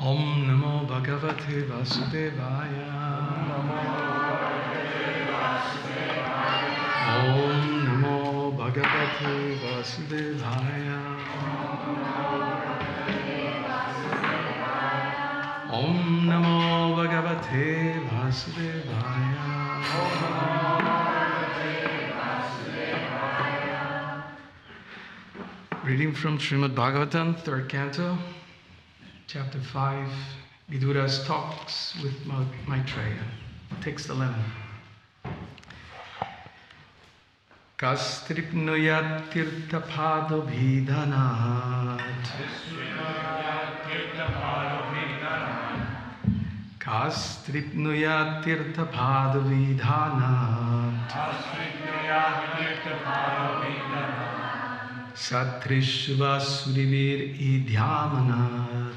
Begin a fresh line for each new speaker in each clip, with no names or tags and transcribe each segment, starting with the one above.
Om Namo Bhagavate Vasudevaya. Om Namo Bhagavate Vasudevaya. Om Namo Bhagavate Vasudevaya. Reading from Srimad Bhagavatam, 3rd canto, chapter 5, Vidura's talks with Maitreya. Text 11. Kastripnuyat tirthapado bhidanat. Kastripnuyat tirthapado vidhanat. Satrishva surivir idhyamanat.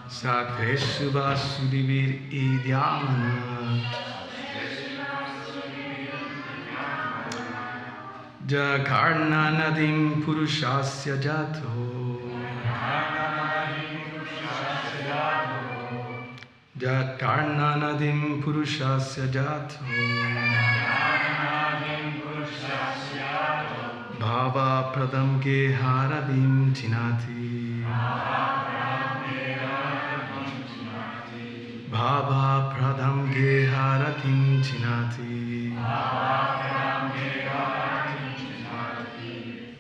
Satrishva surivir idhyamanat. Jakarnanadim purushasya jato. Jakarnanadim purushasya jato. Bhava pradam ge harabim chinati. Bhava pradam ge haratim chinati.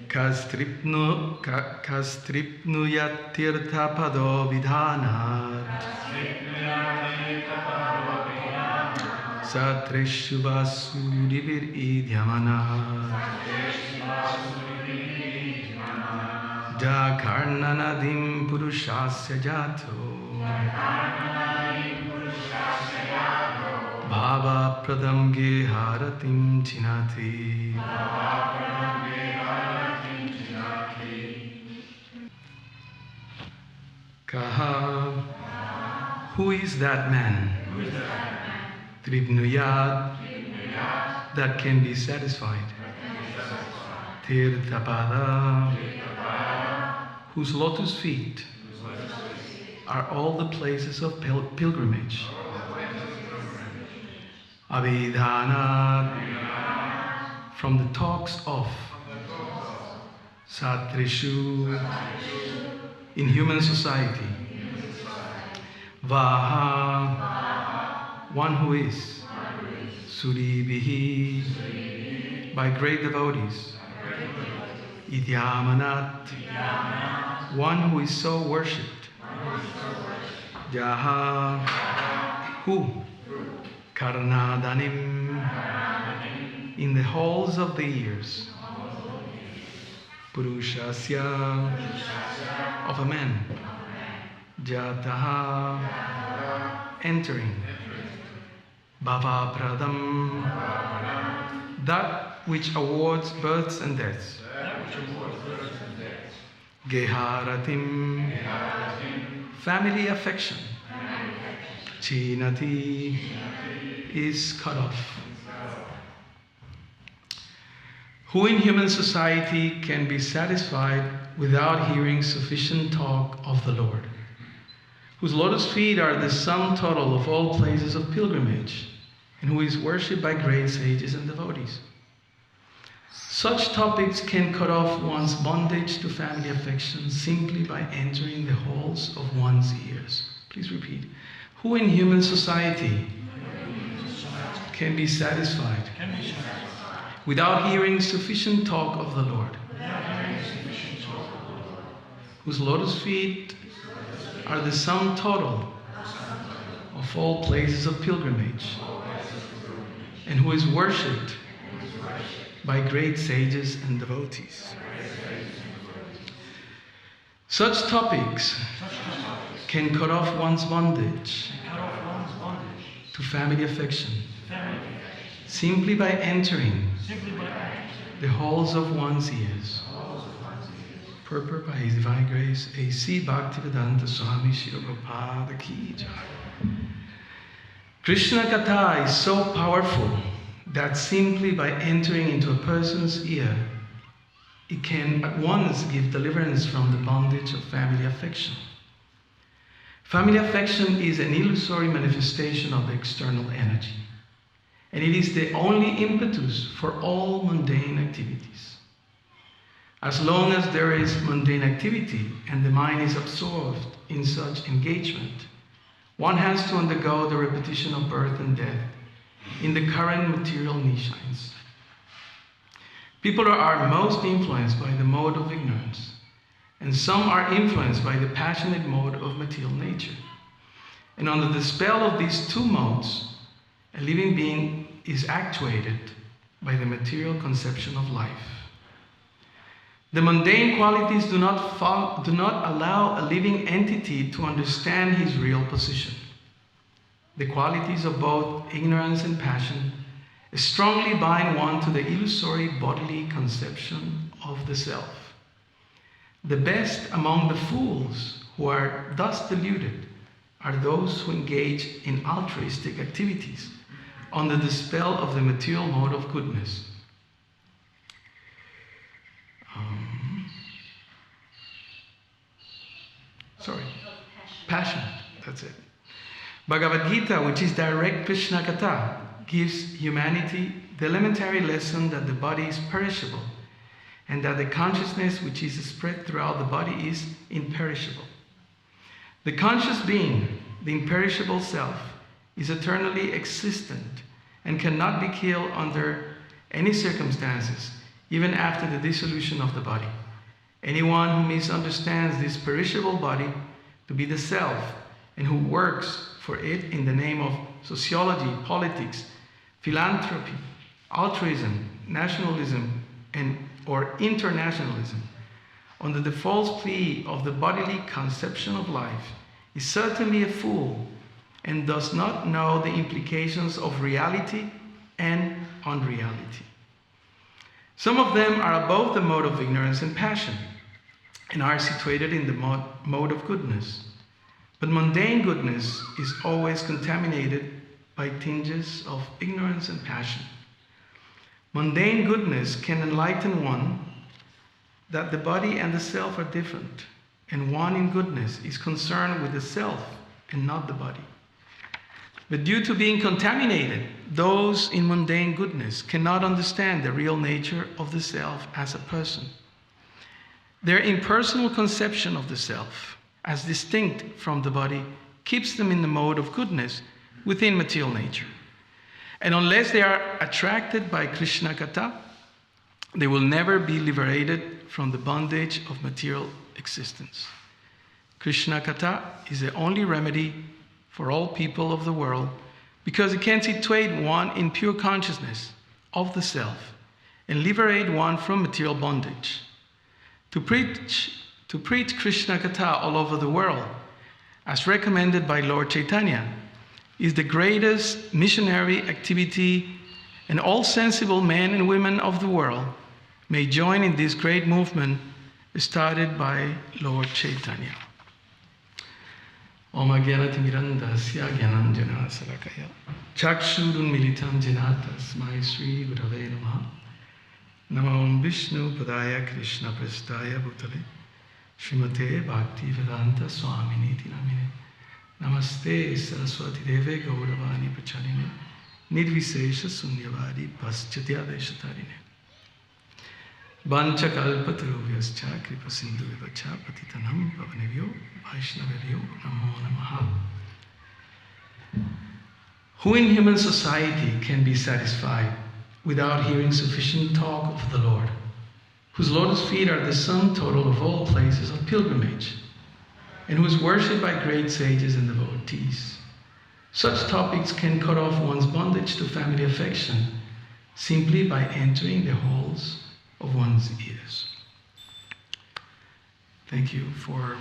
Kastripnu yatirtha pado vidhanat. Satrishva surivir idhyamanat. Jakarnanadim purushasya jato. Bhava pradam ge haratim chinati. Kaha, who is that man? Tripnuyat, that can be satisfied. Tirthapada, whose lotus feet are all the places of pilgrimage. Abhidhanat, from the talks of. Satrishu, in human society. Vaha, one who is. Suribihi, by great devotees. Idhyamanat, one who is so worshipped. Jaha, who? Karnadanim, in the halls of the ears. Purushasya, of a man. Jataha, entering. Bhava pradam, that which awards births and deaths. Geharatim, family affection. Chinati, is cut off. Who in human society can be satisfied without hearing sufficient talk of the Lord, whose lotus feet are the sum total of all places of pilgrimage, and who is worshipped by great sages and devotees? Such topics can cut off one's bondage to family affection simply by entering the halls of one's ears. Please repeat. Who in human society can be satisfied without hearing sufficient talk of the Lord, whose lotus feet are the sum total of all places of pilgrimage, and who is worshipped by great sages and devotees? Such topics can cut off one's bondage to family affection simply by entering the halls of one's ears. Purport by His Divine Grace, A.C. Bhaktivedanta Swami Srila Prabhupada Ki Jai. Krishna Katha is so powerful that simply by entering into a person's ear, it can at once give deliverance from the bondage of family affection. Family affection is an illusory manifestation of the external energy, and it is the only impetus for all mundane activities. As long as there is mundane activity and the mind is absorbed in such engagement, one has to undergo the repetition of birth and death in the current material niches. People are most influenced by the mode of ignorance, and some are influenced by the passionate mode of material nature. And under the spell of these two modes, a living being is actuated by the material conception of life. The mundane qualities do not allow a living entity to understand his real position. The qualities of both ignorance and passion strongly bind one to the illusory bodily conception of the self. The best among the fools who are thus deluded are those who engage in altruistic activities under the spell of the material mode of goodness. Passion, that's it. Bhagavad Gita, which is direct Krishna Katha, gives humanity the elementary lesson that the body is perishable and that the consciousness which is spread throughout the body is imperishable. The conscious being, the imperishable self, is eternally existent and cannot be killed under any circumstances, even after the dissolution of the body. Anyone who misunderstands this perishable body to be the self and who works for it in the name of sociology, politics, philanthropy, altruism, nationalism, or internationalism, under the false plea of the bodily conception of life, is certainly a fool and does not know the implications of reality and unreality. Some of them are above the mode of ignorance and passion and are situated in the mode of goodness. But mundane goodness is always contaminated by tinges of ignorance and passion. Mundane goodness can enlighten one that the body and the self are different, and one in goodness is concerned with the self and not the body. But due to being contaminated, those in mundane goodness cannot understand the real nature of the self as a person. Their impersonal conception of the self, as distinct from the body, keeps them in the mode of goodness within material nature. And unless they are attracted by Krishna Katha, they will never be liberated from the bondage of material existence. Krishna Katha is the only remedy for all people of the world because it can situate one in pure consciousness of the self and liberate one from material bondage. To preach Krishna Katha all over the world, as recommended by Lord Chaitanya, is the greatest missionary activity, and all sensible men and women of the world may join in this great movement started by Lord Chaitanya. Om Agyanatimirandasya Gyananjana Salakaya Chakshurun Militam Jena Tasmai Sri Gurave Namaha Namo Vishnu Padaya Krishna Prestaya Bhutale Srimate Bhakti Vedanta Swaminiti Namine Namaste Saraswati Deve Gauravani Prachaline Nirvisesha Sunyavadi Paschatya Deshatarine Bancha Kalpatarubhyascha Kripa Sindhu Vivacha Patitanam Pavanevyo Vaishnavevyo Namo Namaha. Who in human society can be satisfied without hearing sufficient talk of the Lord, whose lotus feet are the sum total of all places of pilgrimage, and who is worshipped by great sages and devotees? Such topics can cut off one's bondage to family affection simply by entering the holes of one's ears. Thank you for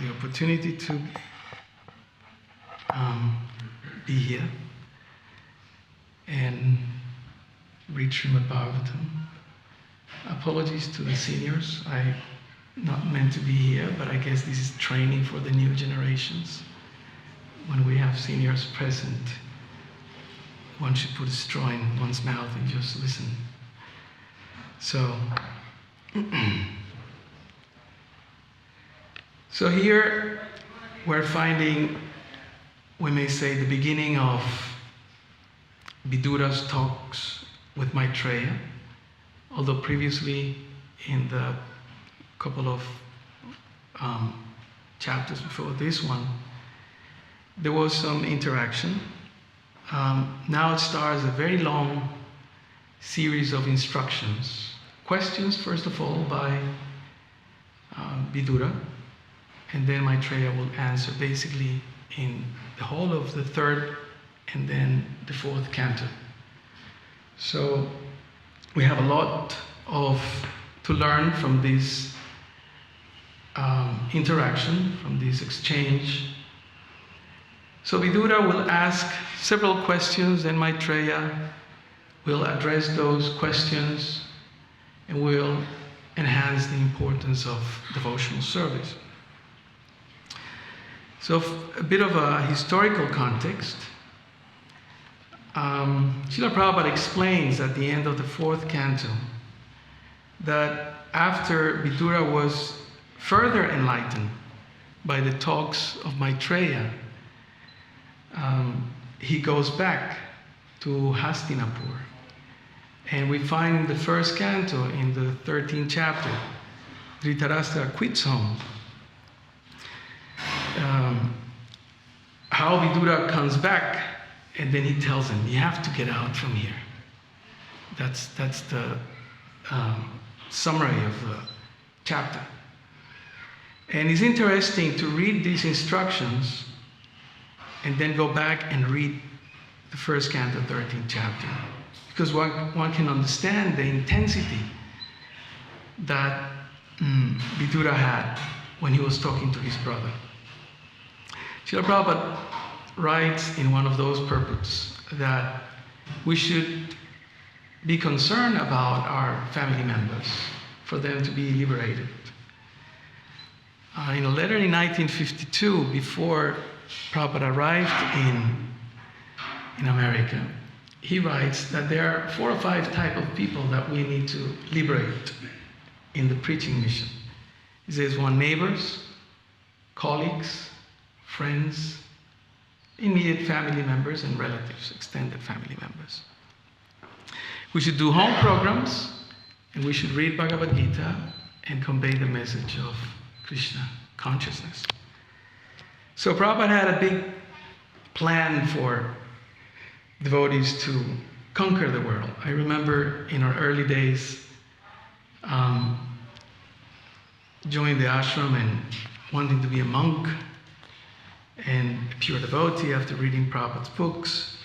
the opportunity to be here and read Srimad Bhagavatam. Apologies to the seniors. I'm not meant to be here, but I guess this is training for the new generations. When we have seniors present, one should put a straw in one's mouth and just listen. So, So here we're finding, we may say, the beginning of Vidura's talks with Maitreya, although previously in the couple of chapters before this one, there was some interaction. Now it starts a very long series of instructions. Questions, first of all, by Vidura, and then Maitreya will answer basically in the whole of the third and then the fourth canto. So we have a lot to learn from this interaction, from this exchange. So Vidura will ask several questions, and Maitreya will address those questions and will enhance the importance of devotional service. So a bit of a historical context. Srila Prabhupada explains at the end of the fourth canto that after Vidura was further enlightened by the talks of Maitreya, he goes back to Hastinapur. And we find in the first canto, in the 13th chapter, Dhritarashtra quits home. How Vidura comes back, and then he tells him, you have to get out from here. That's the summary of the chapter. And it's interesting to read these instructions and then go back and read the first canto, 13th chapter. Because one can understand the intensity that Vidura had when he was talking to his brother. Srila Prabhupada writes in one of those purports that we should be concerned about our family members, for them to be liberated. In a letter in 1952, before Prabhupada arrived in America, he writes that there are 4 or 5 types of people that we need to liberate in the preaching mission. He says, 1, neighbors, colleagues, friends, immediate family members, and relatives, extended family members. We should do home programs, and we should read Bhagavad Gita and convey the message of Krishna consciousness. So Prabhupada had a big plan for devotees to conquer the world. I remember in our early days joining the ashram and wanting to be a monk and a pure devotee after reading Prabhupada's books.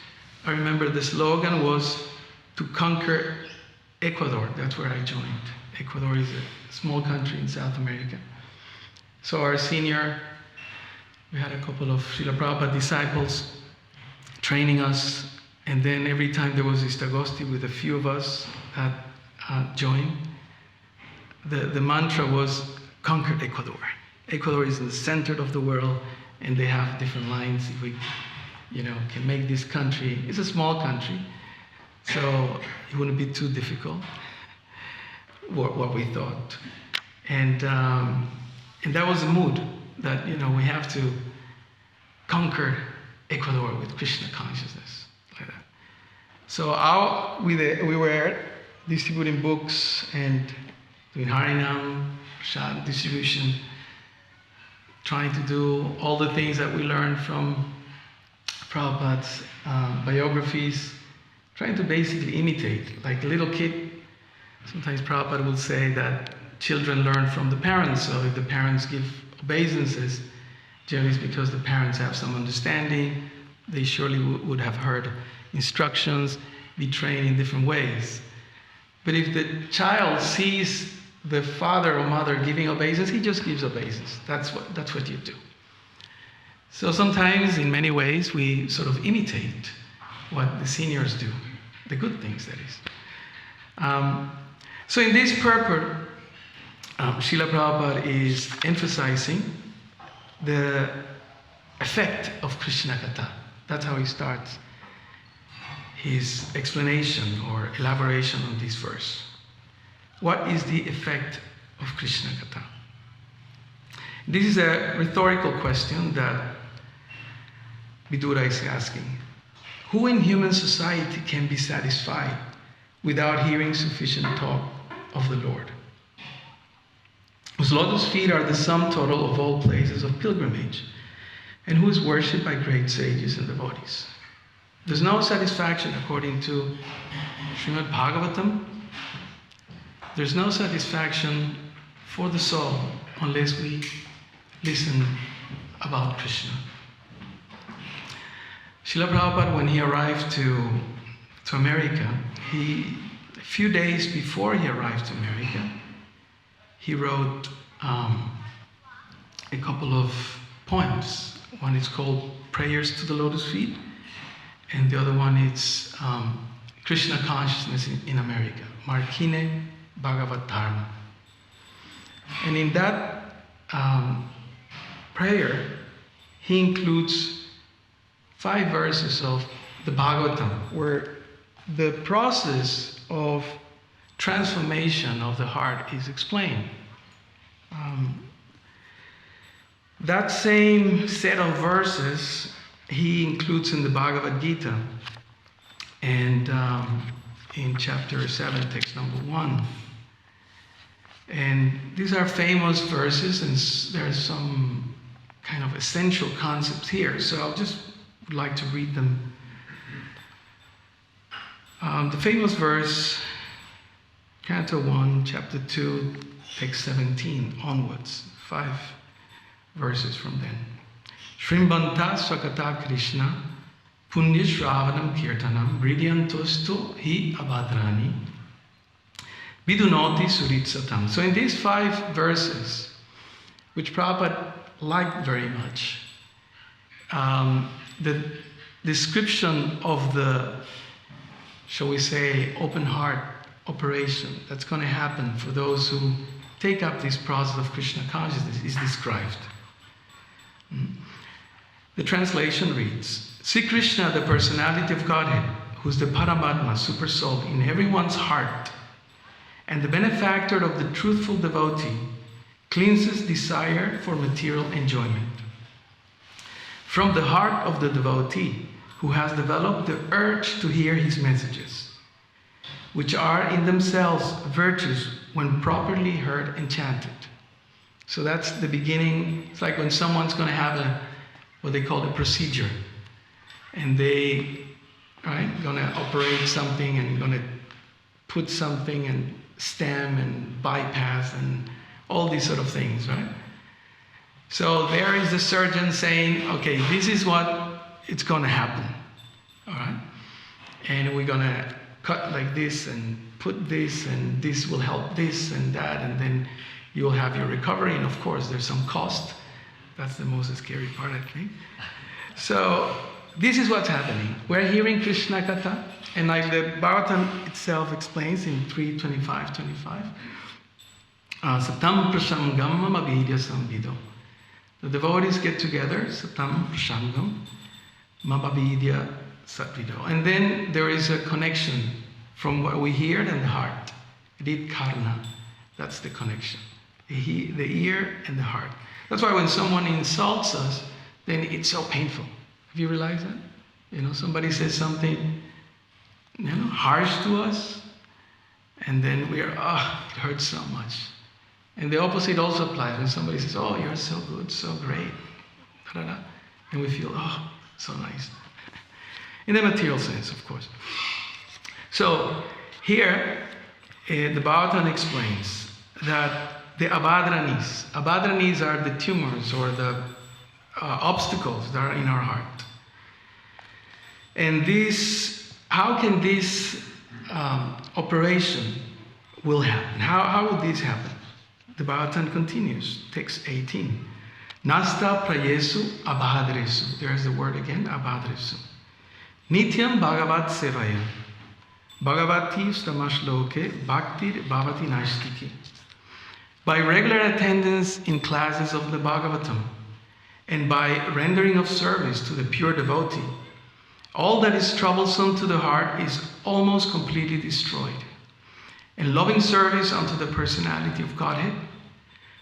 I remember the slogan was to conquer Ecuador. That's where I joined. Ecuador is a small country in South America. So our senior, we had a couple of Srila Prabhupada disciples training us, and then every time there was Istagosti with a few of us that joined, the mantra was conquer Ecuador. Ecuador is in the center of the world, and they have different lines. If we, can make this country, it's a small country, so it wouldn't be too difficult, what we thought. And that was the mood that, we have to conquer Ecuador with Krishna consciousness, like that. So we were distributing books and doing Harinam, Prasad distribution, trying to do all the things that we learned from Prabhupada's biographies, trying to basically imitate, like a little kid. Sometimes Prabhupada will say that children learn from the parents, so if the parents give obeisances, generally it's because the parents have some understanding. They surely would have heard instructions, be trained in different ways. But if the child sees the father or mother giving obeisance, he just gives obeisance. That's what you do. So sometimes, in many ways, we sort of imitate what the seniors do, the good things, that is. So in this purport, Srila Prabhupada is emphasizing the effect of Krishna Katha. That's how he starts his explanation or elaboration on this verse. What is the effect of Krishna Katha? This is a rhetorical question that Vidura is asking. Who in human society can be satisfied without hearing sufficient talk of the Lord, whose lotus feet are the sum total of all places of pilgrimage, and who is worshipped by great sages and devotees? There's no satisfaction according to Srimad Bhagavatam. There's no satisfaction for the soul unless we listen about Krishna. Srila Prabhupada, when he arrived to America, a few days before he arrived to America, he wrote a couple of poems. One is called Prayers to the Lotus Feet, and the other one is Krishna Consciousness in America, Markine Bhagavat Dharma. And in that prayer, he includes 5 verses of the Bhagavatam, where the process of transformation of the heart is explained. That same set of verses he includes in the Bhagavad Gita, and in chapter 7, text number 1. And these are famous verses, and there are some kind of essential concepts here, so I'll just would like to read them. The famous verse, Canto 1, Chapter 2, text 17 onwards, 5 verses from then. Shrimbanta Swakata Krishna Punya Shravanam Kirtanam Bridyantostu Hi Abhadrani Vidunoti Suritsatam. So in these 5 verses, which Prabhupada liked very much, the description of the, shall we say, open heart operation that's going to happen for those who take up this process of Krishna consciousness is described. The translation reads, Sri Krishna, the personality of Godhead, who's the Paramatma, super soul, in everyone's heart, and the benefactor of the truthful devotee, cleanses desire for material enjoyment. From the heart of the devotee, who has developed the urge to hear his messages, which are in themselves virtues when properly heard and chanted. So that's the beginning. It's like when someone's going to have what they call a procedure, and they going to operate something and going to put something and stem and bypass and all these sort of things, right? So there is the surgeon saying, okay, this is what it's going to happen, all right? And we're going to cut like this and put this, and this will help this and that, and then you will have your recovery, and of course there's some cost. That's the most scary part, I think. So this is what's happening. We're hearing Krishna Katha, and like the Bhagavatam itself explains in 3:25-25, Satam Prasangam Mavidya Samvido. The devotees get together, Satam Prasangam Mavidya Samvido. And then there is a connection from what we hear and the heart. Rid Karna, that's the connection. The ear and the heart. That's why when someone insults us, then it's so painful. Have you realized that? You know, somebody says something, harsh to us, and then we're, it hurts so much. And the opposite also applies. When somebody says, oh, you're so good, so great, da-da-da, and we feel, oh, so nice. In the material sense, of course. So here, the Bhagavatam explains that the abhadranis are the tumors or the obstacles that are in our heart. And how can this operation will happen? How will this happen? The Bhagavatam continues, text 18. Nasta prayesu abhadresu. There's the word again, abhadresu. Nityam bhagavat sevaya. Bhagavati stamashloke bhaktir bhavati naistiki. By regular attendance in classes of the Bhagavatam, and by rendering of service to the pure devotee, all that is troublesome to the heart is almost completely destroyed. and loving service unto the personality of Godhead,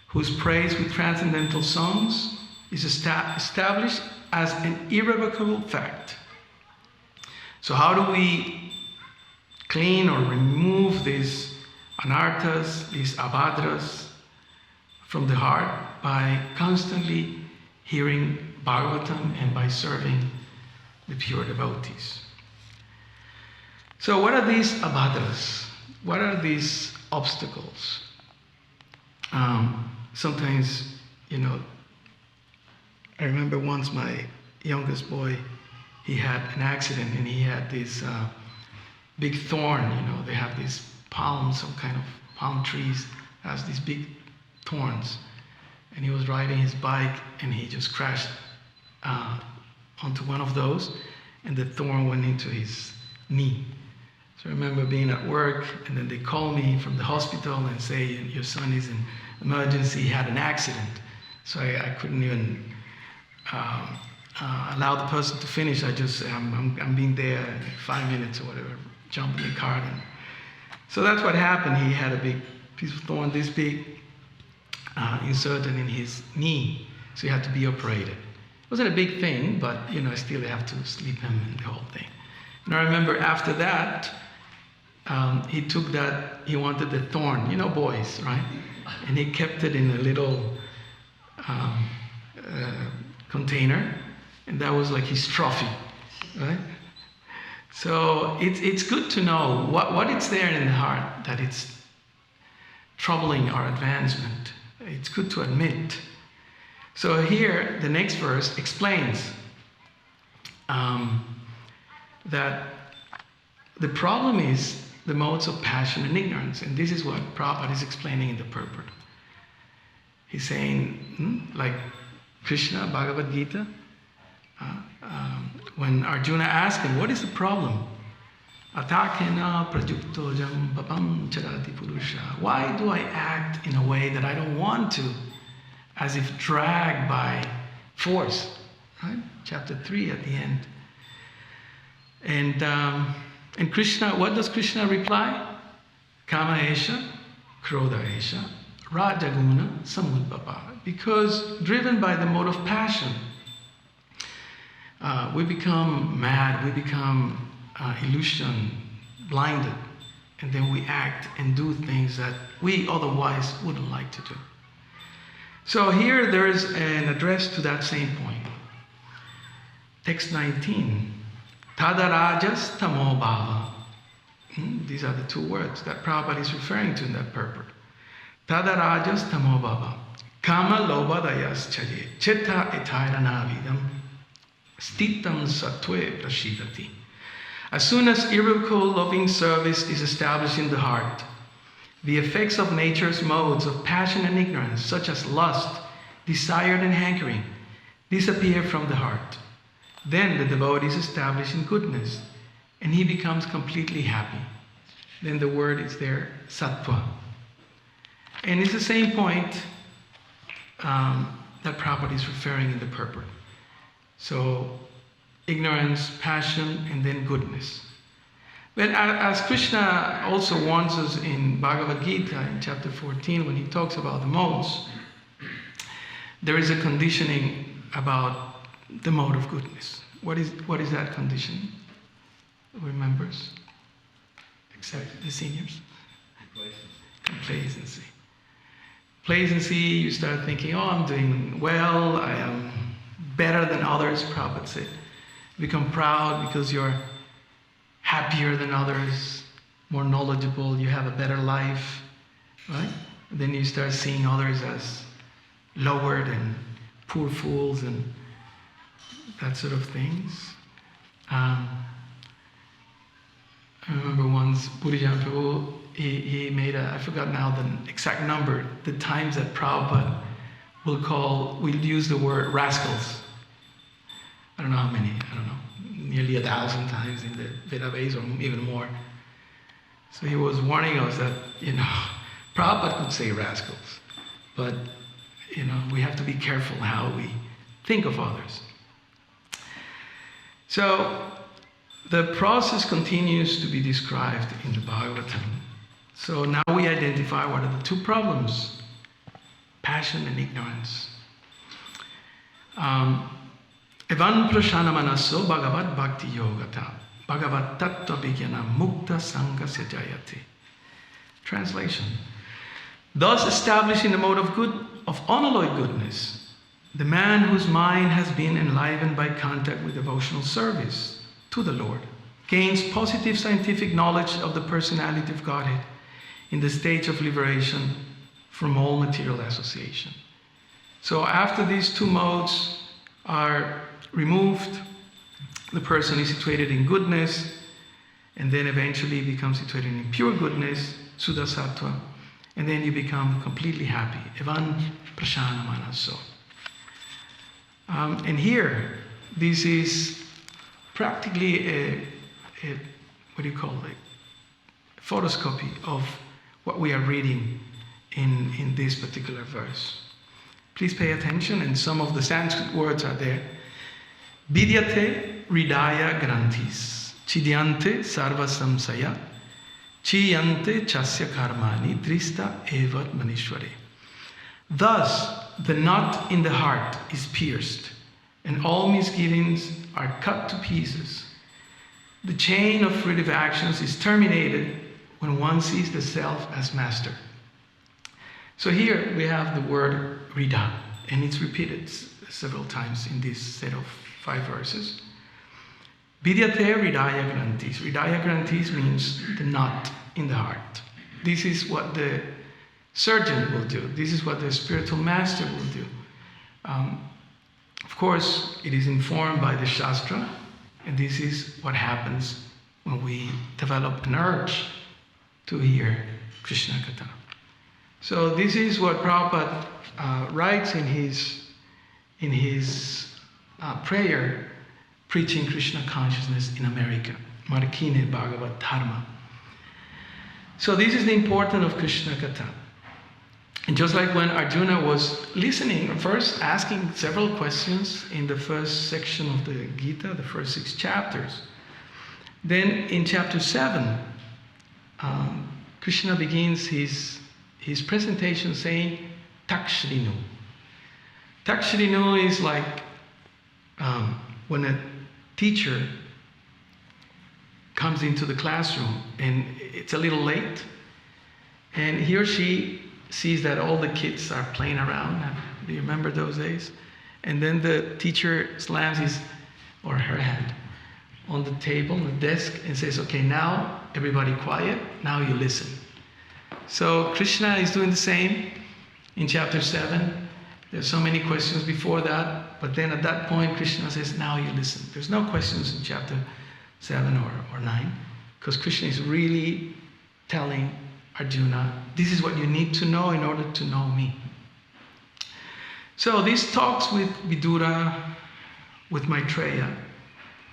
whose praise with transcendental songs is established as an irrevocable fact. So how do we clean or remove these anarthas, these abhadras from the heart? By constantly hearing Bhagavatam and by serving the pure devotees. So what are these abhadras? What are these obstacles? Sometimes, I remember once my youngest boy, he had an accident and he had this big thorn. They have these palms, some kind of palm trees, has these big thorns. And he was riding his bike and he just crashed onto one of those, and the thorn went into his knee. So I remember being at work, and then they call me from the hospital and say, your son is in emergency, he had an accident. So I couldn't even allow the person to finish. I just say, I'm being there in 5 minutes or whatever, jump in the car. So that's what happened. He had a big piece of thorn, this big, inserted in his knee. So he had to be operated. It wasn't a big thing, but still they have to sleep him and the whole thing. And I remember after that, he took that, he wanted the thorn, boys, right? And he kept it in a little container, and that was like his trophy, right? So it's good to know what it's there in the heart, that it's troubling our advancement. It's good to admit. So here, the next verse explains that the problem is the modes of passion and ignorance. And this is what Prabhupada is explaining in the purport. He's saying, like Krishna, Bhagavad Gita, when Arjuna asked him, what is the problem? Atakena prajukto jam papam charati purusha. Why do I act in a way that I don't want to, as if dragged by force? Right? Chapter 3 at the end. And Krishna, what does Krishna reply? Kama esha, krodha esha, rajaguna samudbhava. Because driven by the mode of passion, we become mad, we become illusion, blinded, and then we act and do things that we otherwise wouldn't like to do. So here there is an address to that same point. Text 19. Tadarajas tamo bhava. These are the two words that Prabhupada is referring to in that purport. Tadarajas tamo bhava. Kama lobadayas chaye. Chitta etairanavidam. Stitam satve prashidati. As soon as irrevocable loving service is established in the heart, the effects of nature's modes of passion and ignorance, such as lust, desire, and hankering, disappear from the heart. Then the devotee is established in goodness, and he becomes completely happy. Then the word is there, sattva. And it's the same point that Prabhupada is referring in the purport. So, ignorance, passion, and then goodness. But as Krishna also warns us in Bhagavad Gita in chapter 14, when he talks about the modes, there is a conditioning about the mode of goodness. What is that conditioning? Who remembers? Except the seniors? Complacency. Complacency, you start thinking, I'm doing well, I am better than others, Prabhupada said. You become proud because you're happier than others, more knowledgeable, you have a better life, right? And then you start seeing others as lowered and poor fools and that sort of things. I remember once Purijan Prabhu, he made I forgot now the exact number, the times that Prabhupada will use the word rascals. I don't know how many, nearly 1,000 times in the Vedas or even more. So he was warning us that, Prabhupada could say rascals, but, we have to be careful how we think of others. So the process continues to be described in the Bhagavatam. So now we identify what are the two problems: passion and ignorance. Evan prashana manaso bhagavat bhakti yogata bhagavat tattva vijnana mukta sangha sajayate. Translation: thus establishing the mode of unalloyed goodness, the man whose mind has been enlivened by contact with devotional service to the Lord gains positive scientific knowledge of the personality of Godhead in the stage of liberation from all material association. So after these two modes are removed, the person is situated in goodness, and then eventually becomes situated in pure goodness, Suddha Sattva, and then you become completely happy. Evan prashana manaso. And here, this is practically a photoscopy of what we are reading in this particular verse. Please pay attention, and some of the Sanskrit words are there. Vidyate ridaya granthis, chidyante sarva samsaya, chiyante chasya karmani, trista evat manishware. Thus, the knot in the heart is pierced, and all misgivings are cut to pieces. The chain of fruitive actions is terminated when one sees the self as master. So here we have the word rida, and it's repeated several times in this set of 5 verses. Vidyate ridaya granthis. Ridaya granthis means the knot in the heart. This is what the surgeon will do. This is what the spiritual master will do. Of course, it is informed by the Shastra, and this is what happens when we develop an urge to hear Krishna Katha. So this is what Prabhupada writes in his prayer, preaching Krishna consciousness in America, Markine Bhagavat Dharma. So this is the importance of Krishna Katha. And just like when Arjuna was listening, first asking several questions in the first section of the Gita, the first 6 chapters, then in chapter 7, Krishna begins his presentation saying, Takshrinu. Takshrinu is like when a teacher comes into the classroom and it's a little late, and he or she sees that all the kids are playing around. Do you remember those days? And then the teacher slams his or her hand on the table, on the desk, and says, okay, now everybody quiet, now you listen. So Krishna is doing the same in chapter 7. There's so many questions before that, but then at that point Krishna says, now you listen. There's no questions in chapter 7 or 9, because Krishna is really telling Arjuna, this is what you need to know in order to know me. So these talks with Vidura, with Maitreya,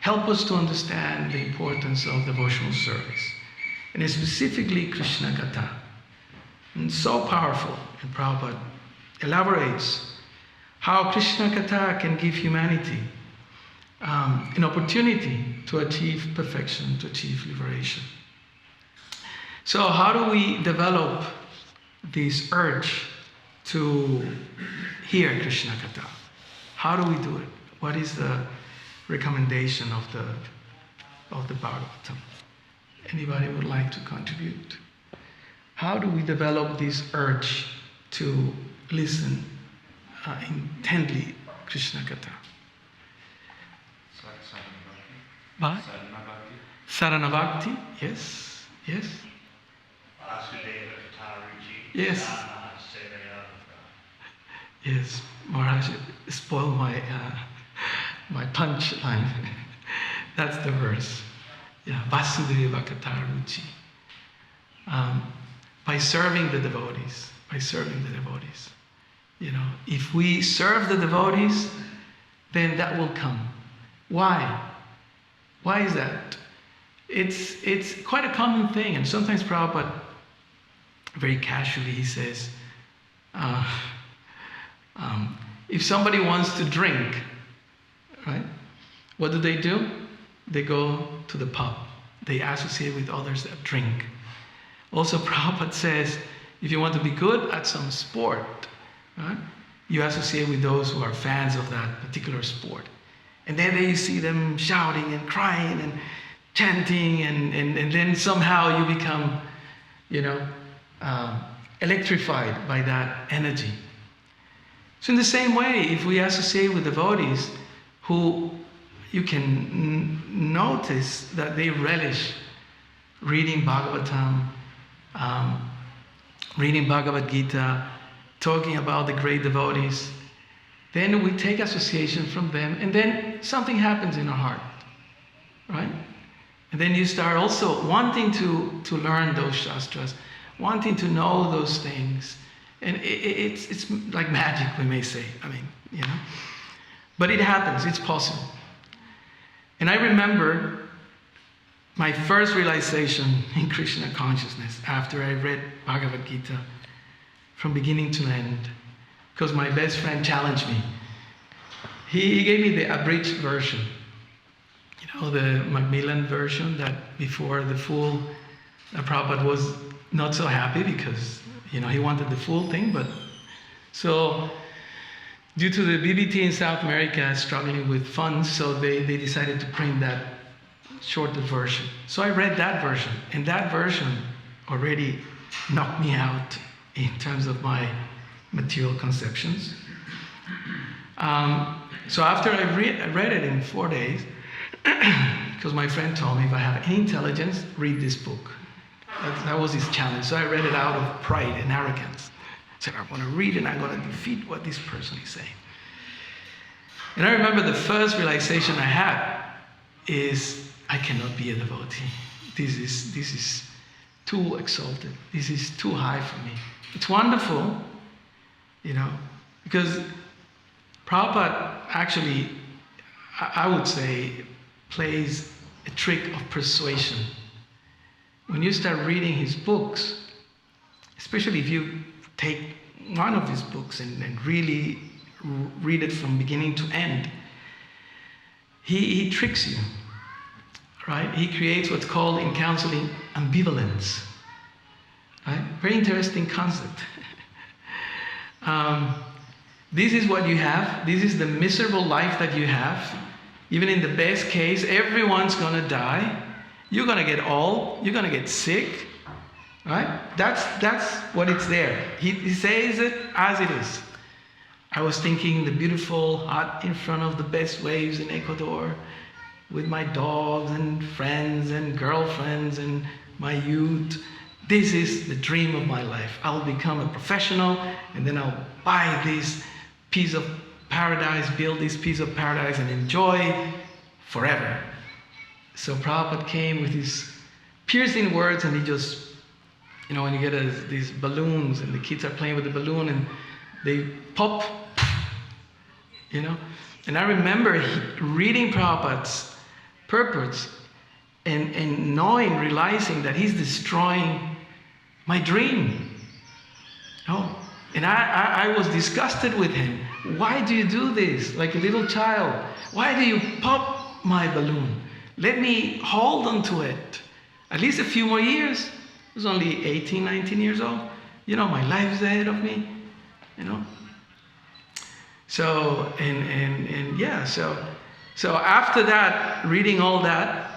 help us to understand the importance of devotional service, and specifically Krishna Katha. And so powerful, and Prabhupada elaborates how Krishna Katha can give humanity an opportunity to achieve perfection, to achieve liberation. So how do we develop this urge to hear Krishna Katha? How do we do it? What is the recommendation of the Bhagavatam? Anybody would like to contribute? How do we develop this urge to listen intently Krishna Katha? Saranavakti, yes, yes. Yes. Yes, Maharaj spoiled my punch line. That's the verse. Yeah, Vasudeva Kataruchi. By serving the devotees. You know, if we serve the devotees, then that will come. Why? Why is that? It's quite a common thing, and sometimes Prabhupada, very casually, he says, if somebody wants to drink, right, what do? They go to the pub. They associate with others that drink. Also, Prabhupada says, if you want to be good at some sport, right, you associate with those who are fans of that particular sport. And then you see them shouting and crying and chanting, and then somehow you become, electrified by that energy. So in the same way, if we associate with devotees who you can notice that they relish reading Bhagavatam, reading Bhagavad Gita, talking about the great devotees, then we take association from them, and then something happens in our heart, right? And then you start also wanting to learn those shastras, wanting to know those things. And it's like magic, we may say. But it happens, it's possible. And I remember my first realization in Krishna consciousness after I read Bhagavad Gita from beginning to end, because my best friend challenged me. He gave me the abridged version, the Macmillan version, that before the full, Prabhupada was not so happy because he wanted the full thing. But so due to the BBT in South America struggling with funds, so they decided to print that shorter version. So I read that version, and that version already knocked me out in terms of my material conceptions. So after I read it in 4 days, because my friend told me if I have any intelligence, read this book. That was his challenge. So I read it out of pride and arrogance. I said, I'm going to read it and I'm going to defeat what this person is saying. And I remember the first realization I had is, I cannot be a devotee. This is too exalted. This is too high for me. It's wonderful, because Prabhupada actually, I would say, plays a trick of persuasion. When you start reading his books, especially if you take one of his books and really read it from beginning to end, he tricks you, right? He creates what's called in counseling ambivalence, right? Very interesting concept. This is what you have. This is the miserable life that you have. Even in the best case, everyone's going to die. You're going to get old. You're going to get sick. Right? That's what it's there. He says it as it is. I was thinking the beautiful hut in front of the best waves in Ecuador with my dogs and friends and girlfriends and my youth. This is the dream of my life. I'll become a professional, and then I'll buy this piece of paradise, build this piece of paradise, and enjoy forever. So Prabhupada came with his piercing words, and he just, when you get these balloons, and the kids are playing with the balloon, and they pop, And I remember reading Prabhupada's purpose and realizing that he's destroying my dream. And I was disgusted with him. Why do you do this? Like a little child. Why do you pop my balloon? Let me hold on to it. At least a few more years. I was only 18, 19 years old. My life's ahead of me. So, so after that, reading all that,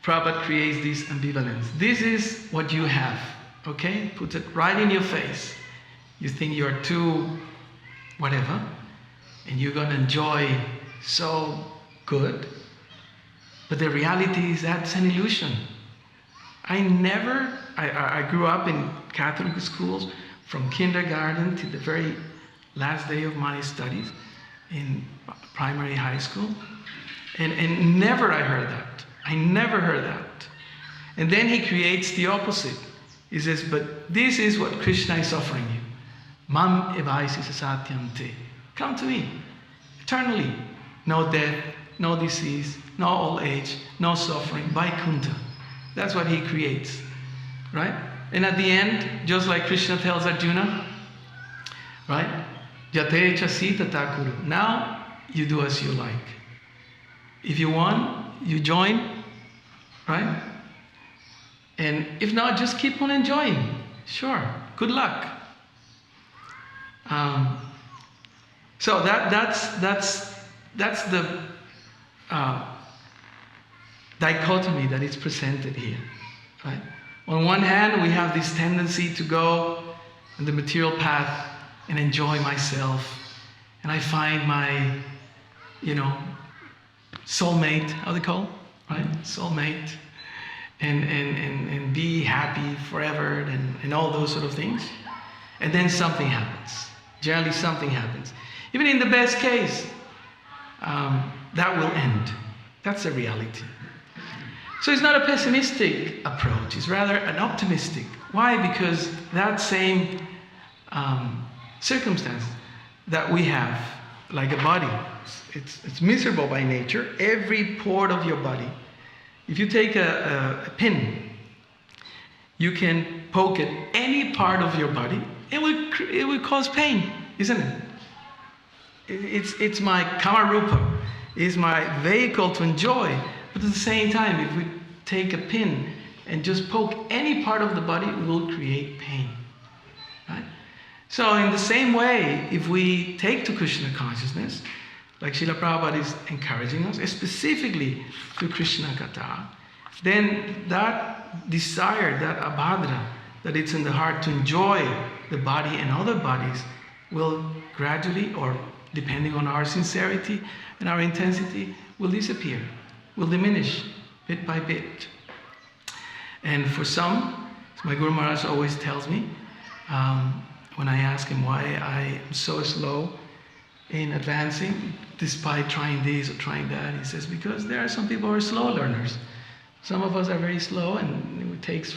Prabhupada creates this ambivalence. This is what you have, okay? Puts it right in your face. You think you're too whatever, and you're going to enjoy so good. But the reality is that's an illusion. I grew up in Catholic schools from kindergarten to the very last day of my studies in primary high school. And never I heard that. I never heard that. And then he creates the opposite. He says, but this is what Krishna is offering you. Mam evaisi sasatyante. Come to me, eternally. No death, no disease, no old age, no suffering. Vaikuntha. That's what he creates, right? And at the end, just like Krishna tells Arjuna, right? Jate chasita takuru. Now you do as you like. If you want, you join, right? And if not, just keep on enjoying. Sure, good luck. So that's the dichotomy that is presented here, right? On one hand, we have this tendency to go on the material path and enjoy myself, and I find my, soulmate, how they call, right? Soulmate, and be happy forever, and all those sort of things. And then something happens. Generally, something happens. Even in the best case, that will end. That's the reality. So it's not a pessimistic approach, it's rather an optimistic. Why? Because that same circumstance that we have, like a body, it's miserable by nature. Every port of your body, if you take a pin, you can poke at any part of your body, it will cause pain, isn't it? It's my kamarupa, it's my vehicle to enjoy. But at the same time, if we take a pin and just poke any part of the body, it will create pain. Right? So in the same way, if we take to Krishna consciousness, like Srila Prabhupada is encouraging us, specifically to Krishna Katha, then that desire, that abhadra, that it's in the heart to enjoy the body and other bodies will gradually, or depending on our sincerity and our intensity, will disappear, will diminish bit by bit. And for some, as my Guru Maharaj always tells me, when I ask him why I am so slow in advancing, despite trying this or trying that, he says, because there are some people who are slow learners. Some of us are very slow, and it takes,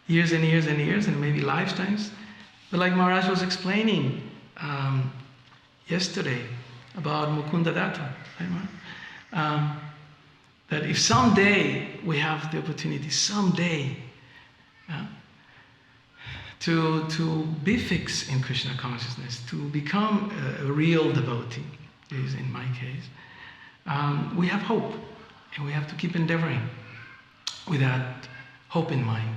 years and years and years, and maybe lifetimes. But like Maharaj was explaining yesterday about Mukunda Datta, right, that if someday we have the opportunity, to be fixed in Krishna consciousness, to become a real devotee, is in my case, we have hope, and we have to keep endeavoring with that hope in mind.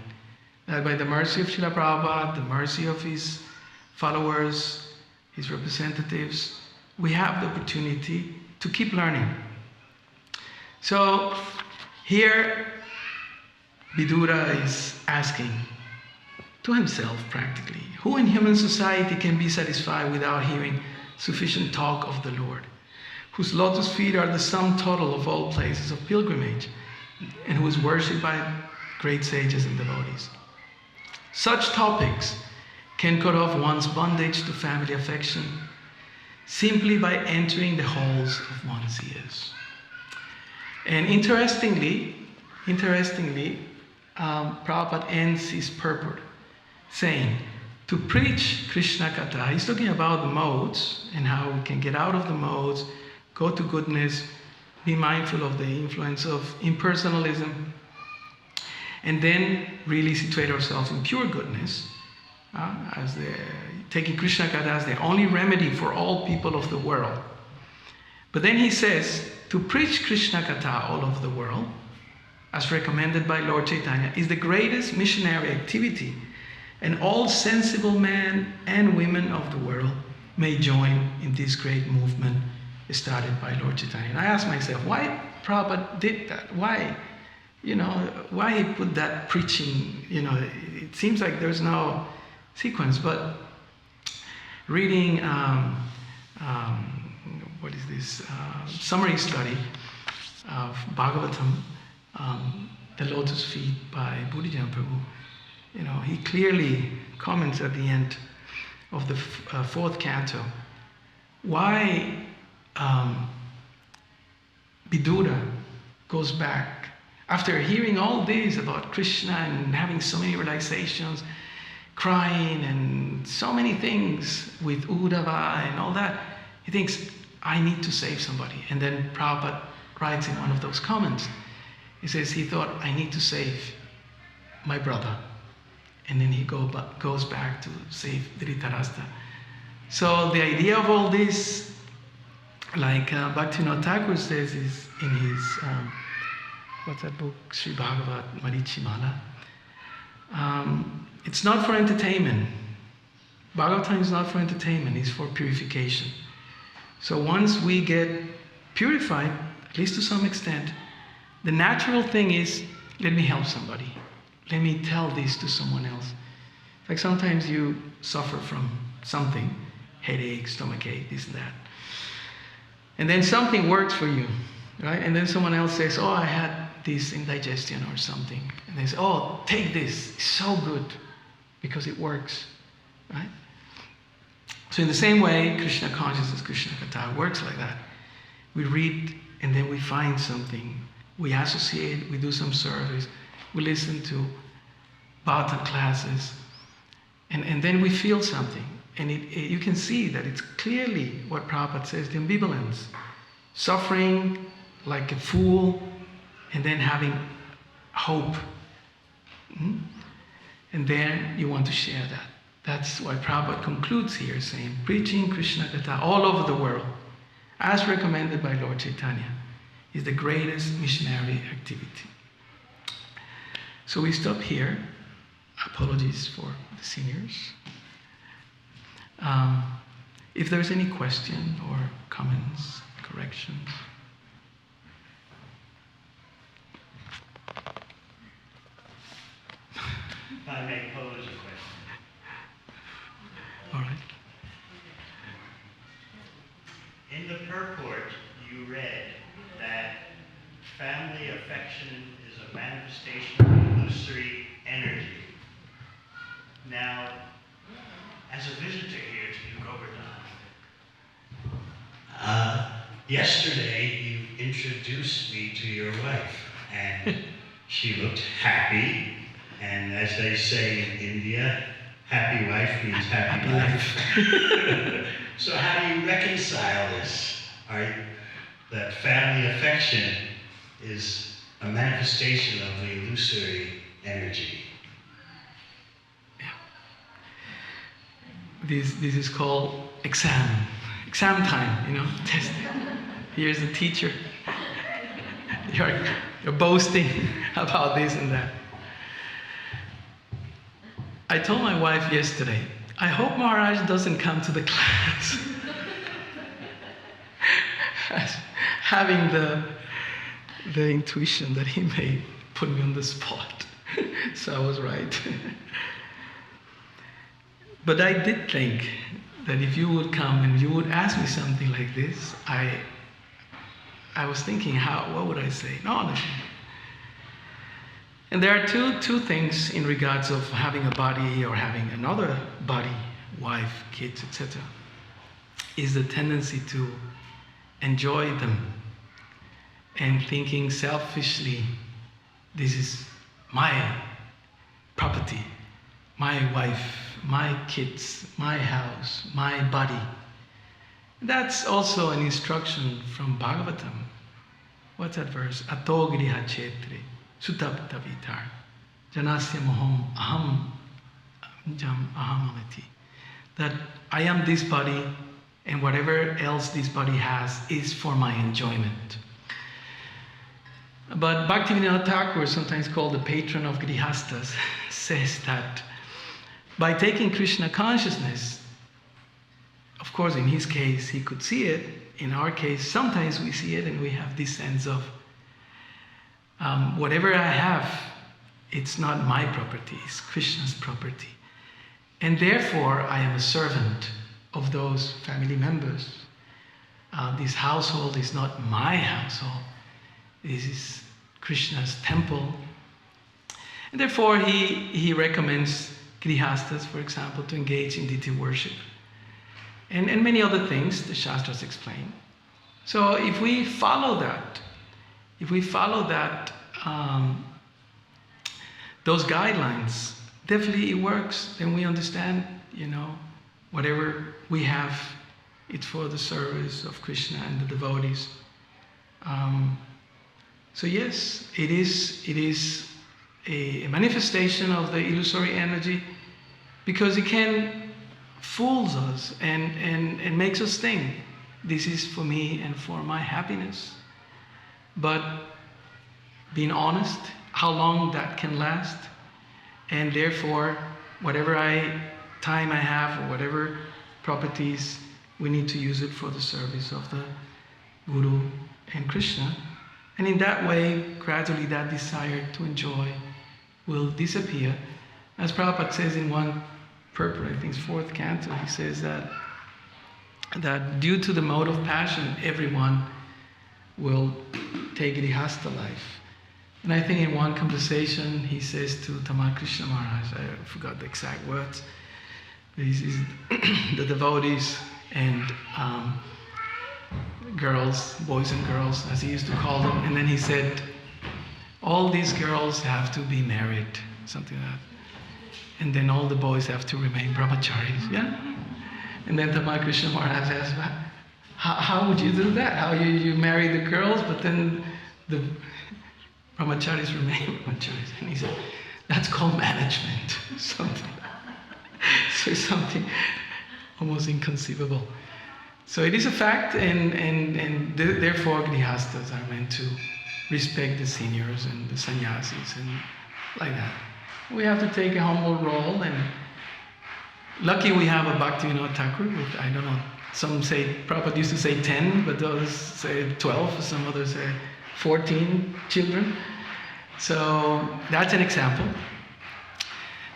That by the mercy of Srila Prabhupada, the mercy of his followers, his representatives, we have the opportunity to keep learning. So here Vidura is asking to himself practically, who in human society can be satisfied without hearing sufficient talk of the Lord, whose lotus feet are the sum total of all places of pilgrimage, and who is worshipped by great sages and devotees? Such topics can cut off one's bondage to family affection simply by entering the halls of one's ears. And interestingly, Prabhupada ends his purport saying, to preach Krishna Katha, he's talking about the modes and how we can get out of the modes, go to goodness, be mindful of the influence of impersonalism, and then really situate ourselves in pure goodness, taking Krishna Katha as the only remedy for all people of the world. But then he says, to preach Krishna Katha all over the world, as recommended by Lord Chaitanya, is the greatest missionary activity, and all sensible men and women of the world may join in this great movement started by Lord Chaitanya. And I asked myself, why Prabhupada did that? Why he put that preaching, it seems like there's no sequence, but reading, what is this, summary study of Bhagavatam, the Lotus Feet by Buddhajana Prabhu, he clearly comments at the end of the fourth canto, why Vidura goes back after hearing all this about Krishna and having so many realizations, crying and so many things with Uddhava and all that, he thinks, I need to save somebody. And then Prabhupada writes in one of those comments, he says he thought, I need to save my brother. And then he goes back to save Dhritarashtra. So the idea of all this, like Bhaktivinoda Thakur says is in his what's that book? Sri Bhagavat Marichimala. It's not for entertainment. Bhagavatam is not for entertainment, it's for purification. So once we get purified, at least to some extent, the natural thing is, let me help somebody. Let me tell this to someone else. Like sometimes you suffer from something, headache, stomachache, this and that. And then something works for you, right? And then someone else says, oh, I had this indigestion or something. And they say, oh, take this, it's so good, because it works, right? So in the same way, Krishna consciousness, Krishna Katha works like that. We read and then we find something. We associate, we do some service, we listen to Bhagavatam classes, and then we feel something. And you can see that it's clearly what Prabhupada says, the ambivalence. Suffering like a fool, and then having hope. And then you want to share that. That's why Prabhupada concludes here saying, preaching Krishna Katha all over the world, as recommended by Lord Chaitanya, is the greatest missionary activity. So we stop here. Apologies for the seniors. If there's any question or comments, corrections.
If I may pose a question.
All right.
In the purport, you read that family affection is a manifestation of illusory energy. Now, as a visitor here to New Govardhana, yesterday you introduced me to your wife, and she looked happy, and as they say in India, happy wife means happy life. So how do you reconcile this? That family affection is a manifestation of the illusory energy?
This is called exam time, test. Here's the teacher. You're boasting about this and that. I told my wife yesterday, I hope Maharaj doesn't come to the class having the intuition that he may put me on the spot. So I was right. But I did think that if you would come and you would ask me something like this, I was thinking, what would I say? No. And there are two things in regards of having a body or having another body, wife, kids, etc. Is the tendency to enjoy them and thinking selfishly, this is my property, my wife, my kids, my house, my body. That's also an instruction from Bhagavatam. What's that verse? Ato griha chetre sutapta vitar janasya moham aham jam ahamamati. That I am this body, and whatever else this body has is for my enjoyment. But Bhaktivinoda Thakur, sometimes called the patron of Grihastas, says that by taking Krishna consciousness, of course in his case he could see it, in our case sometimes we see it and we have this sense of whatever I have, it's not my property, it's Krishna's property. And therefore I am a servant of those family members. This household is not my household, this is Krishna's temple. And therefore he recommends Grihastas, for example, to engage in deity worship. And many other things the Shastras explain. So if we follow that, those guidelines, definitely it works. Then we understand, whatever we have, it's for the service of Krishna and the devotees. So yes, it is a manifestation of the illusory energy, because it can fools us and makes us think this is for me and for my happiness. But being honest, how long that can last, and therefore, whatever time I have or whatever properties, we need to use it for the service of the Guru and Krishna. And in that way, gradually that desire to enjoy will disappear. As Prabhupada says in one purport, I think it's 4th canto, he says that due to the mode of passion, everyone will take grihastha life. And I think in one conversation he says to Tamal Krishna Maharaj, I forgot the exact words, this is the devotees and girls, boys and girls, as he used to call them, and then he said, all these girls have to be married, something like that. And then all the boys have to remain brahmacharis, yeah? And then Tamal Krishna Maharaj asked, how would you do that? How you marry the girls, but then the brahmacharis remain brahmacharis? And he said, that's called management. Something almost inconceivable. So it is a fact, and therefore grihastas are meant to respect the seniors and the sannyasis and like that. We have to take a humble role, and lucky we have a Bhaktivinoda Thakur with, I don't know, some say, Prabhupada used to say 10, but others say 12, some others say 14 children. So that's an example.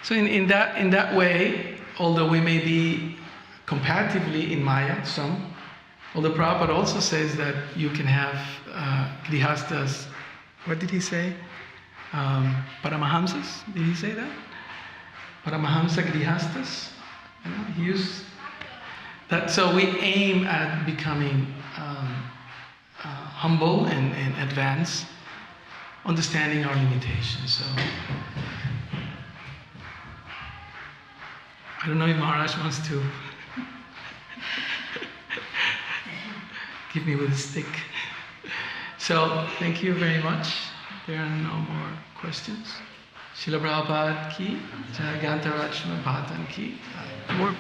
So in that way, although we may be comparatively in Maya, although Prabhupada also says that you can have grihastas, what did he say? Paramahamsas, did he say that? Paramahamsa grihastas? He used that. So we aim at becoming humble and advance, understanding our limitations. So I don't know if Maharaj wants to give me with a stick. So thank you very much. There are no more questions. Srila Prabhupada ki, Jai Gantaraj Bhatan ki. More.